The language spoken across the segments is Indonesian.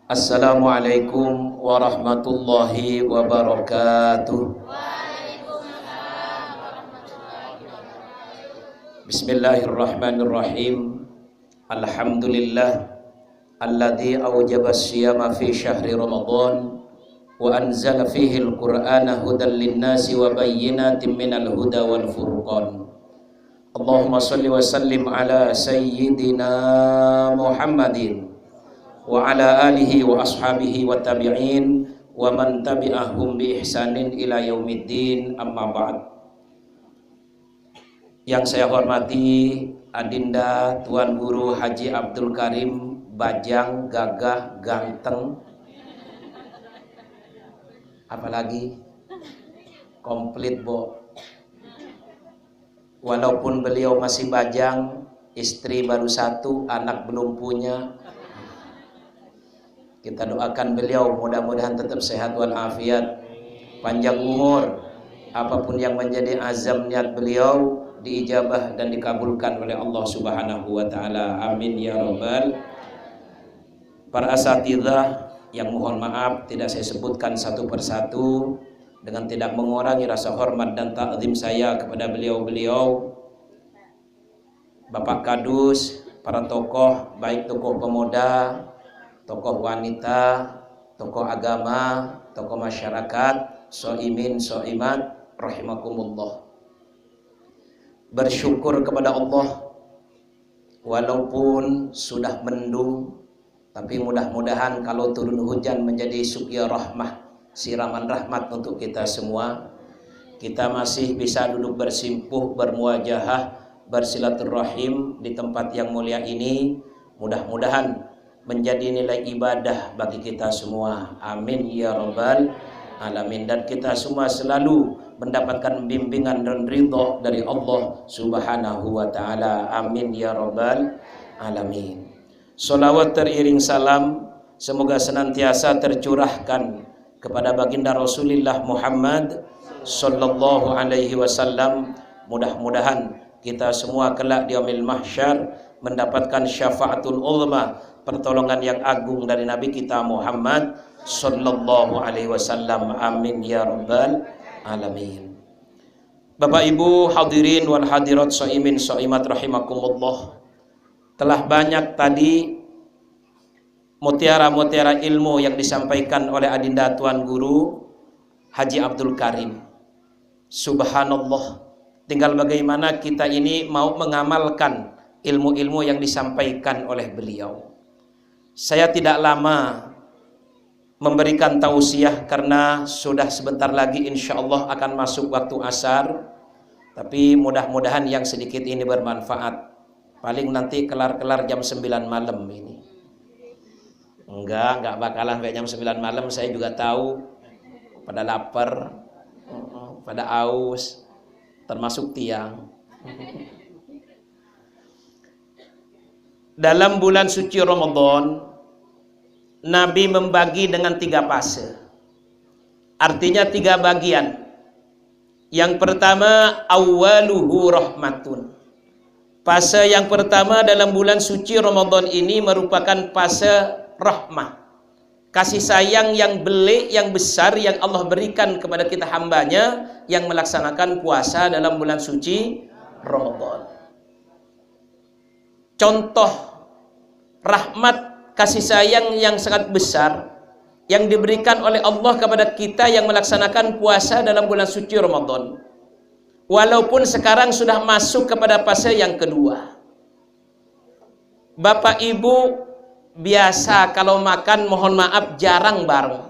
Assalamualaikum warahmatullahi wabarakatuh. Bismillahirrahmanirrahim. Alhamdulillah alladzi awjaba as-siyama fi syahri Ramadan wa anzala fihi al-Qur'ana hudan lin-nasi wa bayyinatin minal huda wal furqan. Allahumma shalli wa sallim ala sayyidina Muhammadin wa ala alihi wa ashabihi wa tabi'in wa man tabi'ahum bi ihsanin ila yaumiddin, amma ba'd. Yang saya hormati Adinda Tuan Guru Haji Abdul Karim, bajang, gagah, ganteng, apalagi komplit, Bo. Walaupun beliau masih bajang, istri baru satu, anak belum punya, kita doakan beliau mudah-mudahan tetap sehat walafiat, panjang umur, apapun yang menjadi azam niat beliau diijabah dan dikabulkan oleh Allah Subhanahu wa taala. Amin ya rabbal. Para asatidzah yang mohon maaf tidak saya sebutkan satu persatu dengan tidak mengurangi rasa hormat dan takzim saya kepada beliau-beliau, Bapak Kadus, para tokoh, baik tokoh pemuda, tokoh wanita, tokoh agama, tokoh masyarakat, soimin, soimat, rahimakumullah. Bersyukur kepada Allah walaupun sudah mendung, tapi mudah-mudahan kalau turun hujan menjadi suqya rahmah, siraman rahmat untuk kita semua. Kita masih bisa duduk bersimpuh, bermuajahah, bersilaturahim di tempat yang mulia ini. Mudah-mudahan menjadi nilai ibadah bagi kita semua. Amin ya rabbal alamin. Dan kita semua selalu mendapatkan bimbingan dan ridho dari Allah Subhanahu wa taala. Amin ya rabbal alamin. Salawat teriring salam semoga senantiasa tercurahkan kepada baginda Rasulullah Muhammad sallallahu alaihi wasallam. Mudah-mudahan kita semua kelak di yaumil mahsyar mendapatkan syafaatul uzma, pertolongan yang agung dari Nabi kita Muhammad sallallahu alaihi wasallam. Amin ya rabbal alamin. Bapak Ibu hadirin wal hadirat, shaimin shaimat rahimakumullah. Telah banyak tadi mutiara-mutiara ilmu yang disampaikan oleh Adinda Tuan Guru Haji Abdul Karim. Subhanallah, tinggal bagaimana kita ini mau mengamalkan ilmu-ilmu yang disampaikan oleh beliau. Saya tidak lama memberikan tausiah karena sudah sebentar lagi insya Allah akan masuk waktu asar. Tapi mudah-mudahan yang sedikit ini bermanfaat. Paling nanti kelar-kelar jam 9 malam ini. Enggak bakalan sampai jam 9 malam. Saya juga tahu pada lapar, pada aus, termasuk tiang. Dalam bulan suci Ramadan, Nabi membagi dengan 3 fase. Artinya 3 bagian. Yang pertama, awwaluhu rahmatun. Fase yang pertama dalam bulan suci Ramadan ini merupakan fase rahmah. Kasih sayang yang belik, yang besar yang Allah berikan kepada kita hambanya yang melaksanakan puasa dalam bulan suci Ramadan. Contoh rahmat kasih sayang yang sangat besar yang diberikan oleh Allah kepada kita yang melaksanakan puasa dalam bulan suci Ramadan. Walaupun sekarang sudah masuk kepada fase yang kedua. Bapak Ibu biasa kalau makan mohon maaf jarang bareng.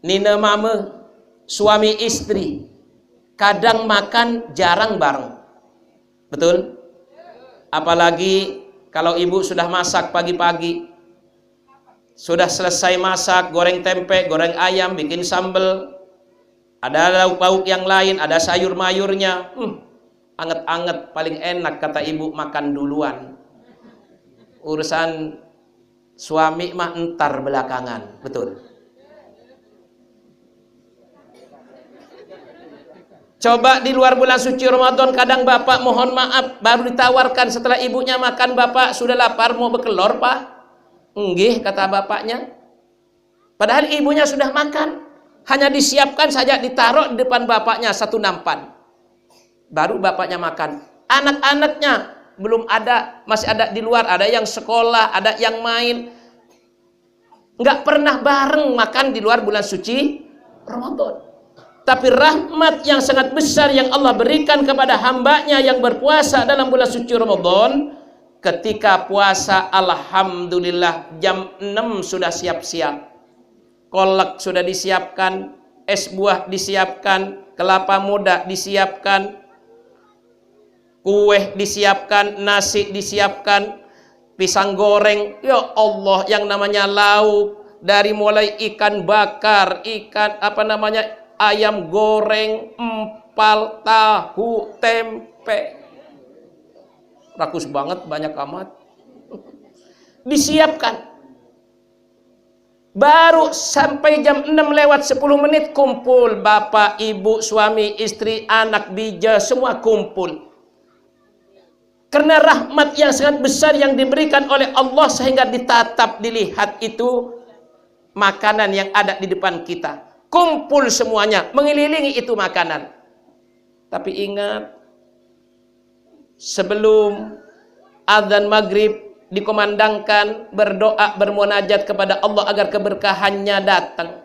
Nina mama, suami istri kadang makan jarang bareng. Betul? Apalagi kalau ibu sudah masak pagi-pagi, sudah selesai masak, goreng tempe, goreng ayam, bikin sambal, ada lauk pauk yang lain, ada sayur mayurnya, anget-anget, paling enak kata ibu makan duluan. Urusan suami mah entar belakangan, betul. Coba di luar bulan suci Ramadan, kadang bapak mohon maaf baru ditawarkan setelah ibunya makan, bapak sudah lapar mau bekelor pak, Nggih, kata bapaknya. Padahal ibunya sudah makan. Hanya disiapkan saja, ditaruh di depan bapaknya satu nampan. Baru bapaknya makan. Anak-anaknya belum ada, masih ada di luar. Ada yang sekolah, ada yang main. Nggak pernah bareng makan di luar bulan suci Ramadan. Tapi rahmat yang sangat besar yang Allah berikan kepada hambanya yang berpuasa dalam bulan suci Ramadan. Ketika puasa, alhamdulillah jam 6 sudah siap-siap. Kolak sudah disiapkan, es buah disiapkan, kelapa muda disiapkan, kue disiapkan, nasi disiapkan, pisang goreng. Ya Allah, yang namanya lauk, dari mulai ikan bakar, ikan ayam goreng, empal, tahu, tempe. Rakus banget, banyak amat. Disiapkan. Baru sampai jam 6 lewat 10 menit kumpul. Bapak, ibu, suami, istri, anak, bija, semua kumpul. Karena rahmat yang sangat besar yang diberikan oleh Allah sehingga ditatap, dilihat itu makanan yang ada di depan kita. Kumpul semuanya, mengelilingi itu makanan. Tapi ingat, sebelum adzan maghrib dikumandangkan, berdoa, bermunajat kepada Allah agar keberkahannya datang.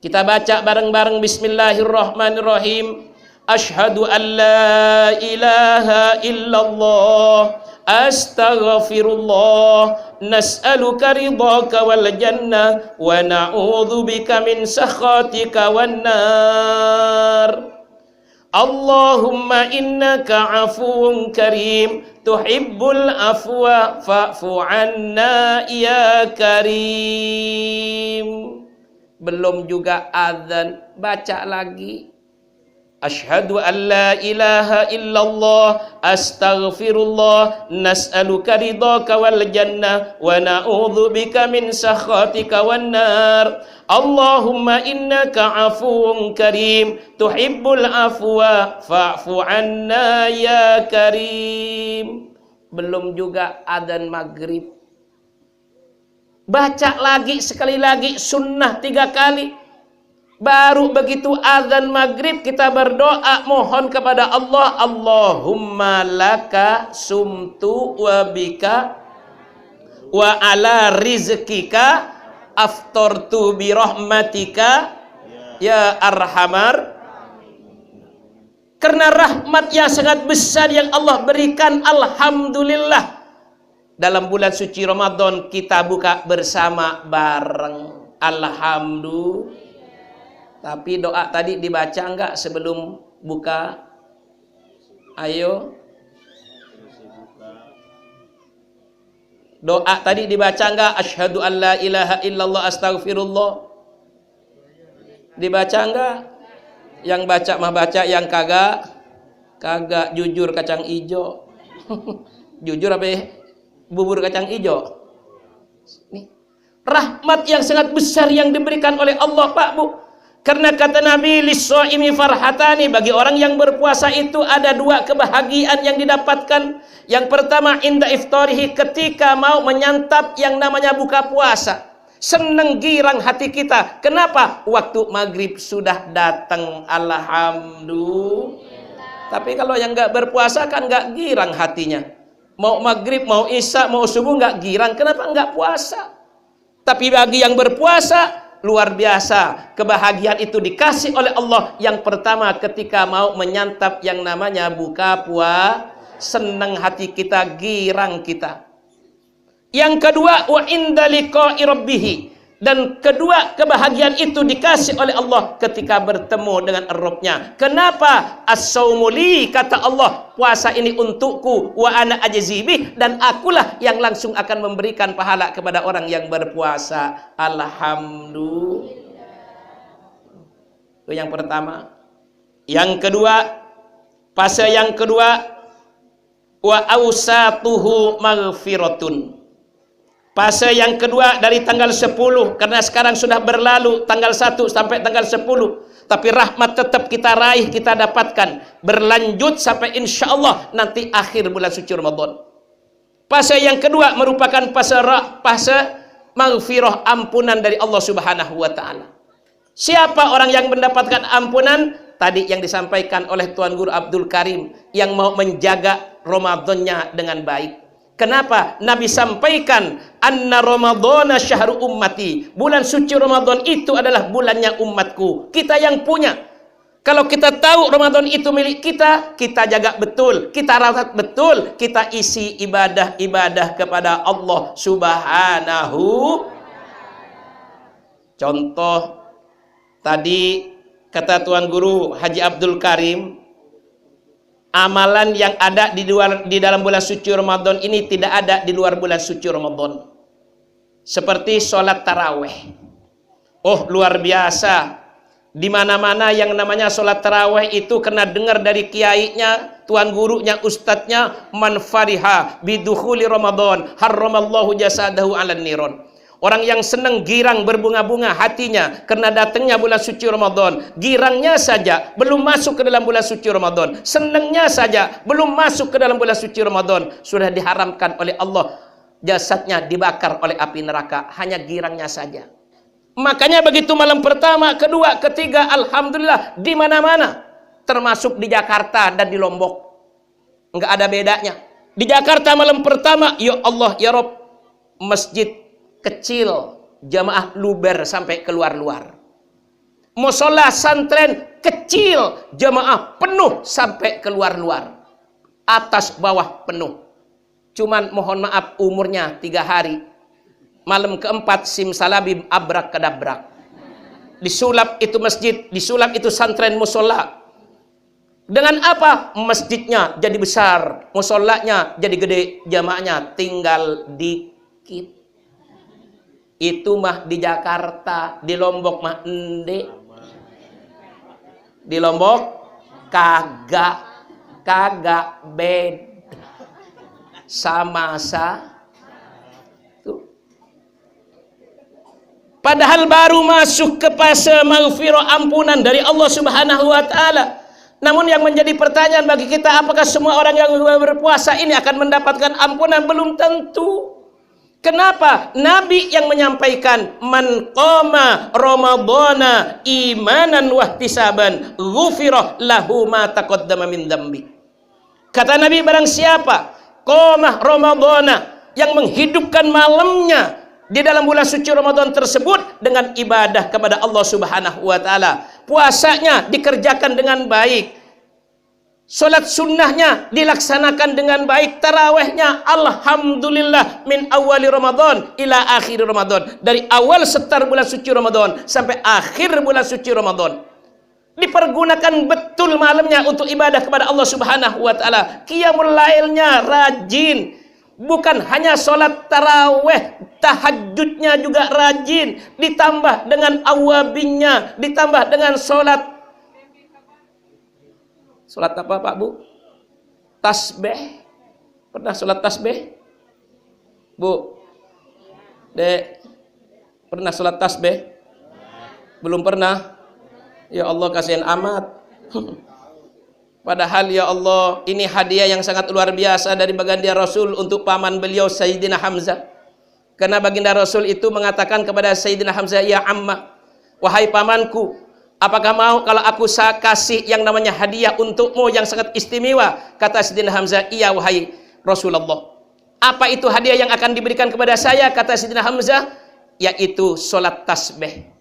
Kita baca bareng-bareng bismillahirrahmanirrahim. Asyhadu an la ilaha illallah, astaghfirullah, nas'aluka ridhaka wal jannah wa na'udzubika min sakhatika wan nar. Allahumma innaka afuwun karim tuhibbul afwa fa'fu anna ya karim. Belum juga azan, baca lagi. Asyhadu an la ilaha illallah, astaghfirullah, nas'aluka ridhaka wal jannah wa na'udzubika min sakhatika wan nar. Allahumma innaka afuwun karim tuhibbul afwa fa'fu anna ya karim. Belum juga adzan maghrib. Baca lagi sekali lagi, sunnah 3 kali. Baru begitu azan maghrib kita berdoa mohon kepada Allah. Allahumma laka sumtu wa bika wa ala rizkika aftartu bi rahmatika ya arhamar. Karena rahmat yang sangat besar yang Allah berikan, alhamdulillah. Dalam bulan suci Ramadan kita buka bersama bareng. Alhamdulillah. Tapi doa tadi dibaca enggak sebelum buka? Ayo. Doa tadi dibaca enggak? Asyhadu an la ilaha illallah, astaghfirullah. Dibaca enggak? Yang baca mah baca, yang kagak jujur kacang ijo. Jujur apa ya? Bubur kacang ijo. Nih. Rahmat yang sangat besar yang diberikan oleh Allah, Pak, Bu. Karena kata Nabi, lis-shaimi farhatani, bagi orang yang berpuasa itu ada 2 kebahagiaan yang didapatkan. Yang pertama, inda iftarihi, ketika mau menyantap yang namanya buka puasa. Seneng girang hati kita. Kenapa? Waktu maghrib sudah datang. Alhamdulillah. Tapi kalau yang nggak berpuasa kan nggak girang hatinya. Mau maghrib, mau isya, mau subuh nggak girang. Kenapa nggak puasa? Tapi bagi yang berpuasa, luar biasa, kebahagiaan itu dikasih oleh Allah. Yang pertama ketika mau menyantap yang namanya buka puasa, senang hati kita, girang kita. Yang kedua, wa inda liqa'i rabbih, dan kedua kebahagiaan itu dikasih oleh Allah ketika bertemu dengan Rabb-nya. Kenapa? As-saumu li, kata Allah, puasa ini untukku, wa ana ajzi bih, dan akulah yang langsung akan memberikan pahala kepada orang yang berpuasa. Alhamdulillah. Itu yang pertama. Yang kedua, fase yang kedua, wa ausatuhu maghfiratun. Fase yang kedua dari tanggal 10, karena sekarang sudah berlalu tanggal 1 sampai tanggal 10, tapi rahmat tetap kita raih, kita dapatkan, berlanjut sampai insya Allah nanti akhir bulan suci Ramadan. Fase yang kedua merupakan fase maghfirah, ampunan dari Allah Subhanahu wa taala. Siapa orang yang mendapatkan ampunan? Tadi yang disampaikan oleh Tuan Guru Abdul Karim, yang mau menjaga Ramadannya dengan baik. Kenapa Nabi sampaikan anna ramadhana syahru ummati, bulan suci Ramadan itu adalah bulannya umatku. Kita yang punya. Kalau kita tahu Ramadan itu milik kita, kita jaga betul, kita rawat betul, kita isi ibadah-ibadah kepada Allah Subhanahu. Contoh tadi kata Tuan Guru Haji Abdul Karim, amalan yang ada di dalam bulan suci Ramadan ini tidak ada di luar bulan suci Ramadan. Seperti sholat taraweh. Oh, luar biasa. Di mana-mana yang namanya sholat taraweh itu kena dengar dari kiainya, tuan gurunya, ustadznya, man fariha bidukhuli Ramadan harramallahu jasadahu 'alan niron. Orang yang senang girang berbunga-bunga hatinya karena datangnya bulan suci Ramadan, girangnya saja belum masuk ke dalam bulan suci Ramadan, senangnya saja belum masuk ke dalam bulan suci Ramadan, sudah diharamkan oleh Allah jasadnya dibakar oleh api neraka, hanya girangnya saja. Makanya begitu malam pertama, kedua, ketiga, alhamdulillah di mana-mana, termasuk di Jakarta dan di Lombok, nggak ada bedanya. Di Jakarta malam pertama, ya Allah ya Rob, masjid kecil, jamaah luber sampai keluar-luar. Musola santren kecil, jamaah penuh sampai keluar-luar. Atas bawah penuh. Cuman mohon maaf umurnya 3 hari. Malam keempat simsalabim abrak kadabrak. Disulap itu masjid, disulap itu santren musola. Dengan apa? Masjidnya jadi besar, musolanya jadi gede, jamaahnya tinggal dikit. Itu mah di Jakarta, di Lombok mah ende. Di Lombok kagak beda. Sama-sama. Padahal baru masuk ke fase maghfirah, ampunan dari Allah Subhanahu wa taala. Namun yang menjadi pertanyaan bagi kita, apakah semua orang yang berpuasa ini akan mendapatkan ampunan? Belum tentu. Kenapa? Nabi yang menyampaikan, man qama ramadhana imanan wahtisaban ghufira lahu ma taqaddama min dzambi. Kata Nabi, barang siapa qama ramadhana, yang menghidupkan malamnya di dalam bulan suci Ramadan tersebut dengan ibadah kepada Allah Subhanahu wa taala, puasanya dikerjakan dengan baik, salat sunnahnya dilaksanakan dengan baik, tarawehnya alhamdulillah min awali Ramadan ila akhir Ramadan, dari awal setar bulan suci Ramadan sampai akhir bulan suci Ramadan, dipergunakan betul malamnya untuk ibadah kepada Allah Subhanahu wa taala, qiyamul lailnya rajin. Bukan hanya sholat taraweh, tahajudnya juga rajin, ditambah dengan awabinnya, ditambah dengan sholat apa Pak Bu? Tasbih. Pernah sholat tasbih? Bu? Dek, pernah sholat tasbih? Belum pernah? Ya Allah, kasihan amat. Padahal ya Allah, ini hadiah yang sangat luar biasa dari baginda Rasul untuk paman beliau Sayyidina Hamzah. Karena baginda Rasul itu mengatakan kepada Sayyidina Hamzah, ya amma, wahai pamanku, apakah mau kalau aku kasih yang namanya hadiah untukmu yang sangat istimewa? Kata Sayyidina Hamzah, iya wahai Rasulullah. Apa itu hadiah yang akan diberikan kepada saya? Kata Sayyidina Hamzah, yaitu sholat tasbih.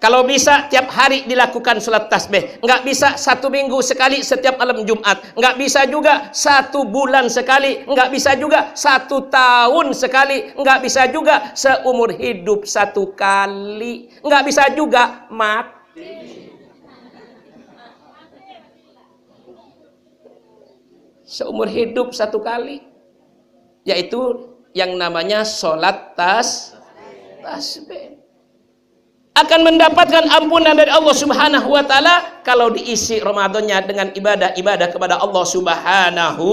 Kalau bisa tiap hari dilakukan sholat tasbih, nggak bisa 1 minggu sekali setiap malam Jumat, nggak bisa juga 1 bulan sekali, nggak bisa juga 1 tahun sekali, nggak bisa juga seumur hidup 1 kali, nggak bisa juga mati. Seumur hidup 1 kali, yaitu yang namanya sholat tasbih. Akan mendapatkan ampunan dari Allah Subhanahu wa taala kalau diisi Ramadannya dengan ibadah-ibadah kepada Allah Subhanahu.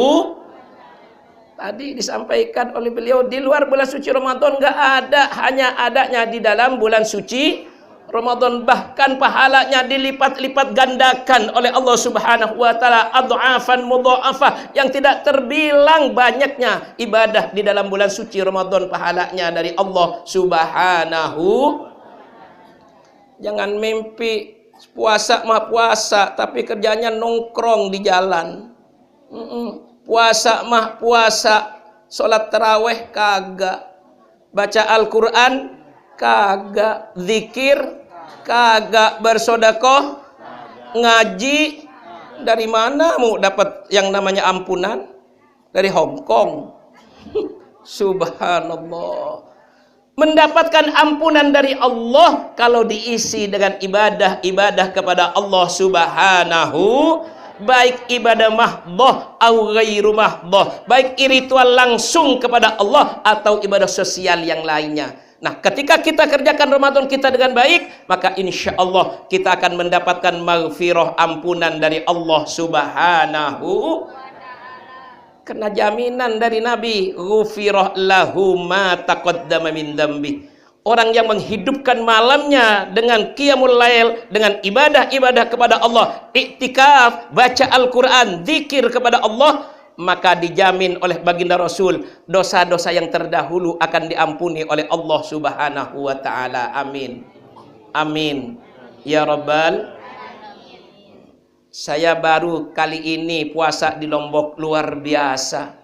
Tadi disampaikan oleh beliau, di luar bulan suci Ramadan enggak ada, hanya adanya di dalam bulan suci Ramadan bahkan pahalanya dilipat-lipat gandakan oleh Allah Subhanahu wa taala, adhafan mudha'afah, yang tidak terbilang banyaknya ibadah di dalam bulan suci Ramadan pahalanya dari Allah Subhanahu. Jangan mimpi puasa mah puasa tapi kerjanya nongkrong di jalan. Puasa mah puasa, sholat taraweh kagak, baca Al-Quran kagak, zikir kagak, bersodakoh ngaji. Dari mana mau dapat yang namanya ampunan? Dari Hong Kong. Subhanallah. Mendapatkan ampunan dari Allah kalau diisi dengan ibadah-ibadah kepada Allah Subhanahu, baik ibadah mahdhah atau ghairu mahdhah, baik ritual langsung kepada Allah atau ibadah sosial yang lainnya. Nah, ketika kita kerjakan Ramadan kita dengan baik, maka insya Allah kita akan mendapatkan maghfirah, ampunan dari Allah Subhanahu. Kena jaminan dari Nabi, ghufirah lahu ma taqaddama min dzambi. Orang yang menghidupkan malamnya dengan qiyamul lail, dengan ibadah-ibadah kepada Allah, iktikaf, baca Al-Quran, zikir kepada Allah, maka dijamin oleh baginda Rasul dosa-dosa yang terdahulu akan diampuni oleh Allah Subhanahu wa taala. Amin. Amin. Ya Rabbal. Saya baru kali ini puasa di Lombok, luar biasa.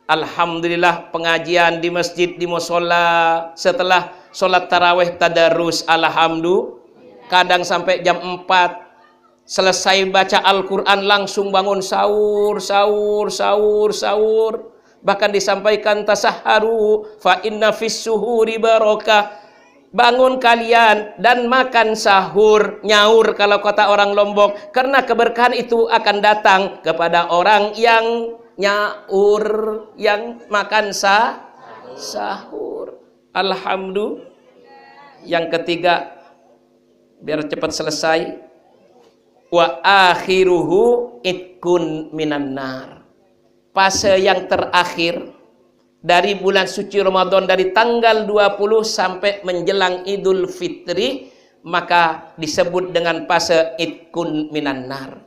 Alhamdulillah, pengajian di masjid, di musola, setelah sholat taraweh tadarus, alhamdulillah, kadang sampai jam 4. Selesai baca Al-Quran langsung bangun sahur. Bahkan disampaikan tasaharu fa inna fis suhuri barokah. Bangun kalian dan makan sahur, nyaur kalau kata orang Lombok, karena keberkahan itu akan datang kepada orang yang nyaur, yang makan sahur. Alhamdulillah. Yang ketiga, biar cepat selesai, wa akhiruhu itkun minan nar. Fase yang terakhir dari bulan suci Ramadan, dari tanggal 20 sampai menjelang Idul Fitri, maka disebut dengan fase itkun minan nar.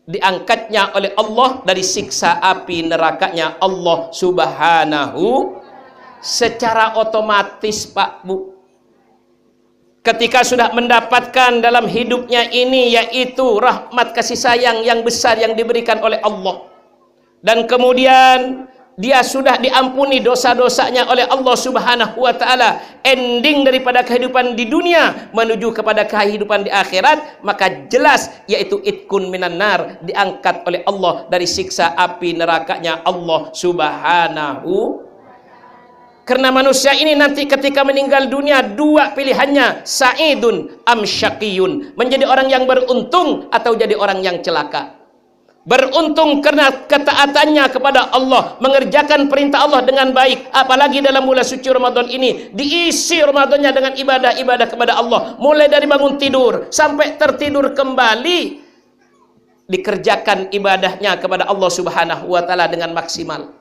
Diangkatnya oleh Allah dari siksa api nerakanya Allah Subhanahu secara otomatis, Pak Bu. Ketika sudah mendapatkan dalam hidupnya ini, yaitu rahmat kasih sayang yang besar yang diberikan oleh Allah, dan kemudian dia sudah diampuni dosa-dosanya oleh Allah Subhanahu wa taala, ending daripada kehidupan di dunia menuju kepada kehidupan di akhirat, maka jelas yaitu itkun minan nar, diangkat oleh Allah dari siksa api nerakanya Allah Subhanahu. Karena manusia ini nanti ketika meninggal dunia, dua pilihannya, sa'idun am syaqiyun, menjadi orang yang beruntung atau jadi orang yang celaka. Beruntung karena ketaatannya kepada Allah, mengerjakan perintah Allah dengan baik, apalagi dalam bulan suci Ramadan ini, diisi Ramadannya dengan ibadah-ibadah kepada Allah, mulai dari bangun tidur sampai tertidur kembali, dikerjakan ibadahnya kepada Allah Subhanahu wa taala dengan maksimal,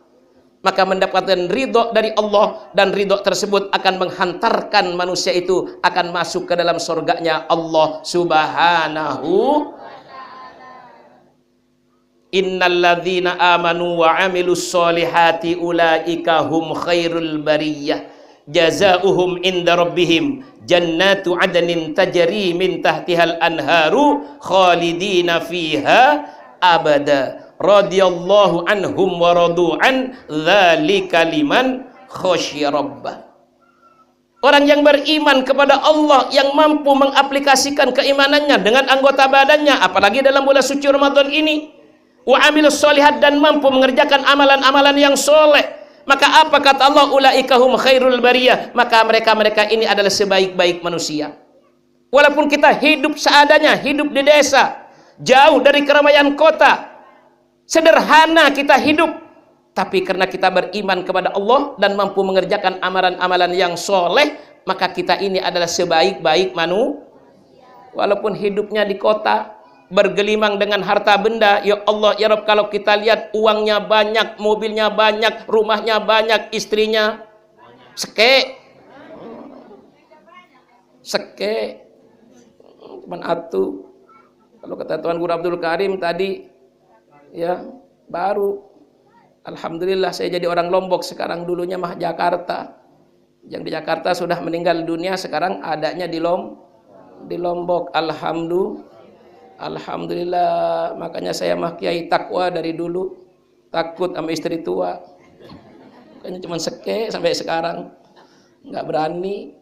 maka mendapatkan ridho dari Allah, dan ridho tersebut akan menghantarkan manusia itu akan masuk ke dalam surganya Allah Subhanahu. Innalladzina amanu wa amilus solihati ulaika hum khairul bariyah jazaohum inda rabbihim jannatu adnin tajri min tahtihal anharu khalidina fiha abada radhiyallahu anhum wa radu'an dzalika liman khasyiya rabbah. Orang yang beriman kepada Allah, yang mampu mengaplikasikan keimanannya dengan anggota badannya, apalagi dalam bulan suci Ramadan ini, wa amilus solihat, dan mampu mengerjakan amalan-amalan yang soleh, maka apa kata Allah, ulaika hum khairul bariyah, maka mereka ini adalah sebaik-baik manusia. Walaupun kita hidup seadanya, hidup di desa, jauh dari keramaian kota, sederhana kita hidup, tapi karena kita beriman kepada Allah dan mampu mengerjakan amalan-amalan yang soleh, maka kita ini adalah sebaik-baik manusia. Walaupun hidupnya di kota, bergelimang dengan harta benda, ya Allah ya Rabb, kalau kita lihat uangnya banyak, mobilnya banyak, rumahnya banyak, istrinya seke, cuman atu. Kalau kata Tuan Guru Abdul Karim tadi, ya baru. Alhamdulillah saya jadi orang Lombok sekarang, dulunya mah Jakarta. Yang di Jakarta sudah meninggal dunia, sekarang adanya di Lombok. Alhamdulillah. Makanya saya mah kiai takwa dari dulu, takut sama istri tua. Makanya cuma seke sampai sekarang, nggak berani.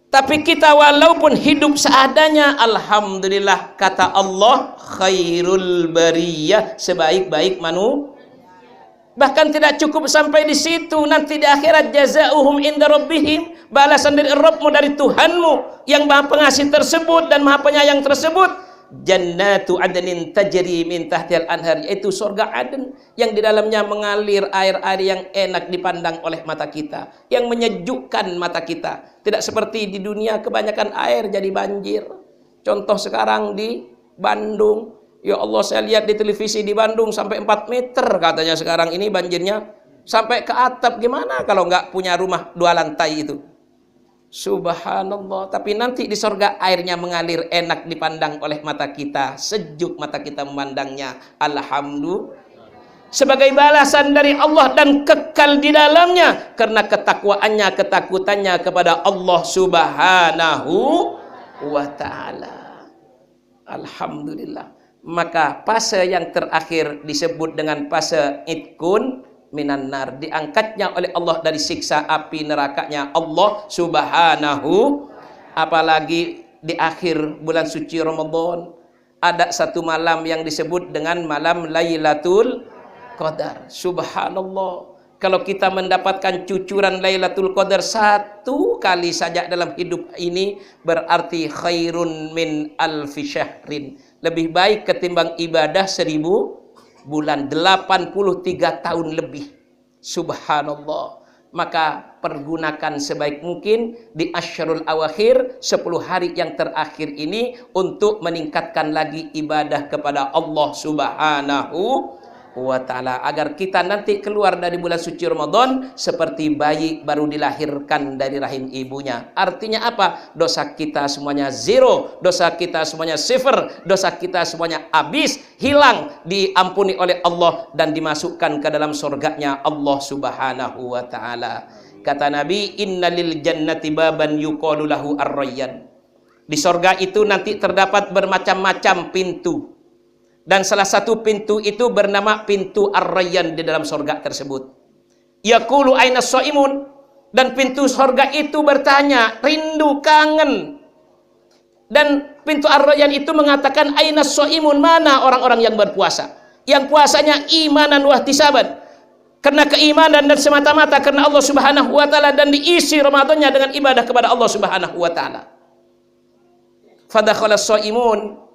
Tapi kita walaupun hidup seadanya, alhamdulillah, kata Allah, khairul bariyah, sebaik-baik manusia. Bahkan tidak cukup sampai di situ, nanti di akhirat jazaohum inda rabbihim, balasan dari Rabbmu, dari Tuhanmu yang Maha Pengasih tersebut dan Maha Penyayang tersebut, jannatu adnin tajri min tahtihal anhar, yaitu surga Aden yang di dalamnya mengalir air-air yang enak dipandang oleh mata kita, yang menyejukkan mata kita. Tidak seperti di dunia kebanyakan air jadi banjir. Contoh sekarang di Bandung, ya Allah, saya lihat di televisi di Bandung sampai 4 meter katanya sekarang ini banjirnya, sampai ke atap. Gimana kalau nggak punya rumah 2 lantai itu? Subhanallah. Tapi nanti di sorga airnya mengalir enak dipandang oleh mata kita, sejuk mata kita memandangnya. Alhamdulillah, sebagai balasan dari Allah dan kekal di dalamnya karena ketakwaannya, ketakutannya kepada Allah Subhanahu wa ta'ala. Alhamdulillah. Maka fase yang terakhir disebut dengan fase itkun minan nar, diangkatnya oleh Allah dari siksa api nerakanya Allah Subhanahu. Apalagi di akhir bulan suci Ramadan ada satu malam yang disebut dengan malam Lailatul Qadar. Subhanallah, kalau kita mendapatkan cucuran Lailatul Qadar 1 kali saja dalam hidup ini, berarti khairun min alfi syahrin, lebih baik ketimbang ibadah 1000 bulan, 83 tahun lebih. Subhanallah. Maka pergunakan sebaik mungkin di asyarul awakhir, 10 hari yang terakhir ini untuk meningkatkan lagi ibadah kepada Allah Subhanahu wa ta'ala, agar kita nanti keluar dari bulan suci Ramadan seperti bayi baru dilahirkan dari rahim ibunya. Artinya apa? Dosa kita semuanya zero, dosa kita semuanya sifar, dosa kita semuanya habis, hilang, diampuni oleh Allah dan dimasukkan ke dalam surganya Allah Subhanahu wa ta'ala. Kata Nabi, innalil jannati baban yuqalu lahu ar-rayyan. Di surga itu nanti terdapat bermacam-macam pintu, dan salah satu pintu itu bernama pintu Ar-Rayyan di dalam surga tersebut. Yaqulu aina shaimun, dan pintu surga itu bertanya, rindu, kangen. Dan pintu Ar-Rayyan itu mengatakan, aina shaimun, mana orang-orang yang berpuasa, yang puasanya imanan wa ihtisaban, karena keimanan dan semata-mata karena Allah Subhanahu wa ta'ala, dan diisi Ramadannya dengan ibadah kepada Allah Subhanahu wa ta'ala. Fadakhala shaimun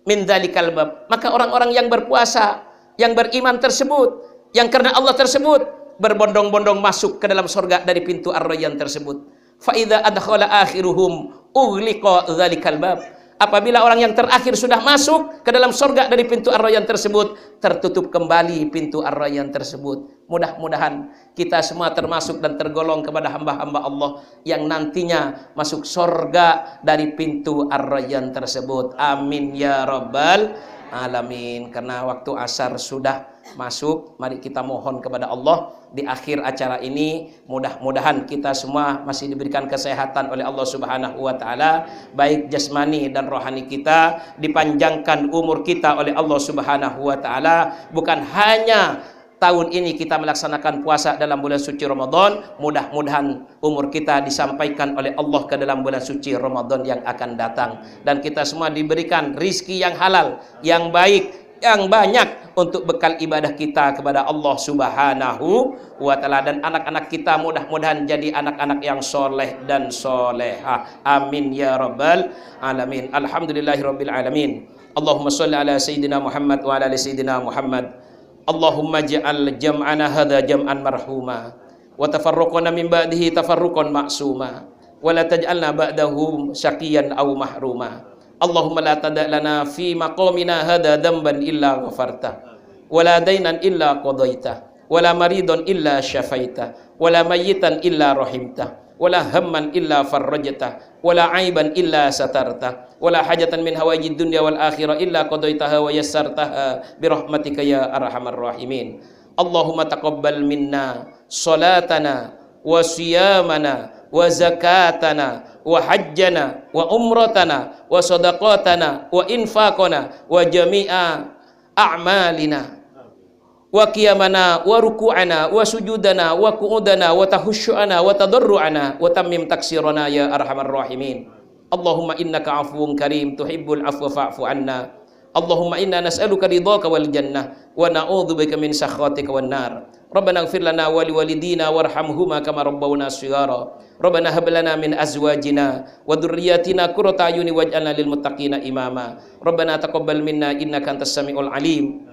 min dzalikal bab, maka orang-orang yang berpuasa, yang beriman tersebut, yang karena Allah tersebut, berbondong-bondong masuk ke dalam surga dari pintu Ar-Rayyan tersebut. Fa idza adkhala akhiruhum ughliqa dzalikal bab, apabila orang yang terakhir sudah masuk ke dalam surga dari pintu Ar-Rayyan tersebut, tertutup kembali pintu Ar-Rayyan tersebut. Mudah-mudahan kita semua termasuk dan tergolong kepada hamba-hamba Allah yang nantinya masuk surga dari pintu Ar-Rayyan tersebut. Amin ya rabbal alamin. Karena waktu asar sudah masuk, mari kita mohon kepada Allah di akhir acara ini, mudah-mudahan kita semua masih diberikan kesehatan oleh Allah Subhanahu wa ta'ala, baik jasmani dan rohani kita, dipanjangkan umur kita oleh Allah Subhanahu wa ta'ala. Bukan hanya tahun ini kita melaksanakan puasa dalam bulan suci Ramadan, mudah-mudahan umur kita disampaikan oleh Allah ke dalam bulan suci Ramadan yang akan datang, dan kita semua diberikan rizki yang halal, yang baik, yang banyak untuk bekal ibadah kita kepada Allah Subhanahu wa ta'ala, dan anak-anak kita mudah-mudahan jadi anak-anak yang soleh dan solehah. Amin ya rabbal alamin. Alhamdulillahirabbil alamin. Allahumma sholli ala sayyidina Muhammad wa ala ali sayyidina Muhammad. Allahumma ja'al jam'ana hadha jam'an marhuma wa tafarruqana min ba'dihi tafarruqan ma'suma wa la taj'alna ba'dahu syaqiyan aw mahruma. Allahumma la tada' lana fi maqamina hadha dhanban illa ghafarta wa la daynan illa qadaita wa la maridun illa syafaita wa la mayyitan illa rahimta wala hamman illa farrajtah, wala aiban illa satartah, wala hajatan min hawaijid dunya wal akhirah illa qadaitaha wa yassartaha bi rahmatika ya arhamar rahimin. Allahumma taqabbal minna salatana wa siyamana wa zakatana wa hajjana wa umratana wa sadaqatana wa infaqana wa jami'a a'malina wa qiyamana wa ruku'ana wa sujudana wa qu'udana wa tahushu'ana wa tadarru'ana wa tammim taksirana ya arhamar rahimin. Allahumma innaka afuwun karim tuhibbul afwa fa'fu anna. Allahumma inna nas'aluka ridhaka wal jannah wa na'udzubika min sakhatika wan nar. Rabbana ighfir lana wa liwalidina warhamhuma kama rabbawna shighara. Rabbana hab lana min azwajina wa dhurriyyatina qurrata a'yuni waj'alna lil muttaqina imama. Rabbana taqabbal minna innaka antas samiul alim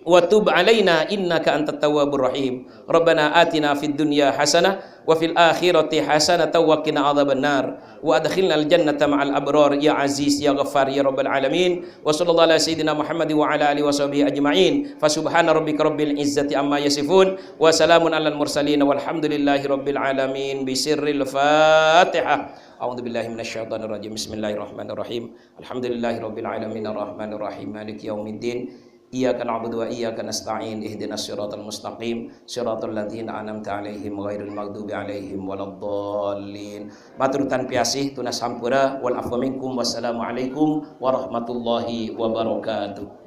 wa tub alaina innaka antat tawwabur rahim. Rabbana atina fid dunya hasanah wa fil akhirati hasanatan wa qina adzabannar wa adkhilnal jannata ma'al abrar ya aziz ya ghaffar ya rabbal alamin. Wa sallallahu ala sayyidina Muhammad wa ala alihi washabihi ajma'in. Fa subhana rabbika rabbil izzati amma yasifun wa salamun alal mursalin walhamdulillahi rabbil alamin. Bi sirril Fatihah. A'udzu billahi minasyaitonir rajim. Bismillahirrahmanirrahim. Alhamdulillahi rabbil alamin arrahmanir rahim maliki yaumiddin. Iyyaka na'budu wa iyyaka nasta'in ihdinas siratal mustaqim siratal ladzina an'amta 'alaihim ghairil maghdubi 'alaihim waladdallin. Maturutan piasih tunas sampura wal afwa minkum wassalamu alaikum warahmatullahi wabarakatuh.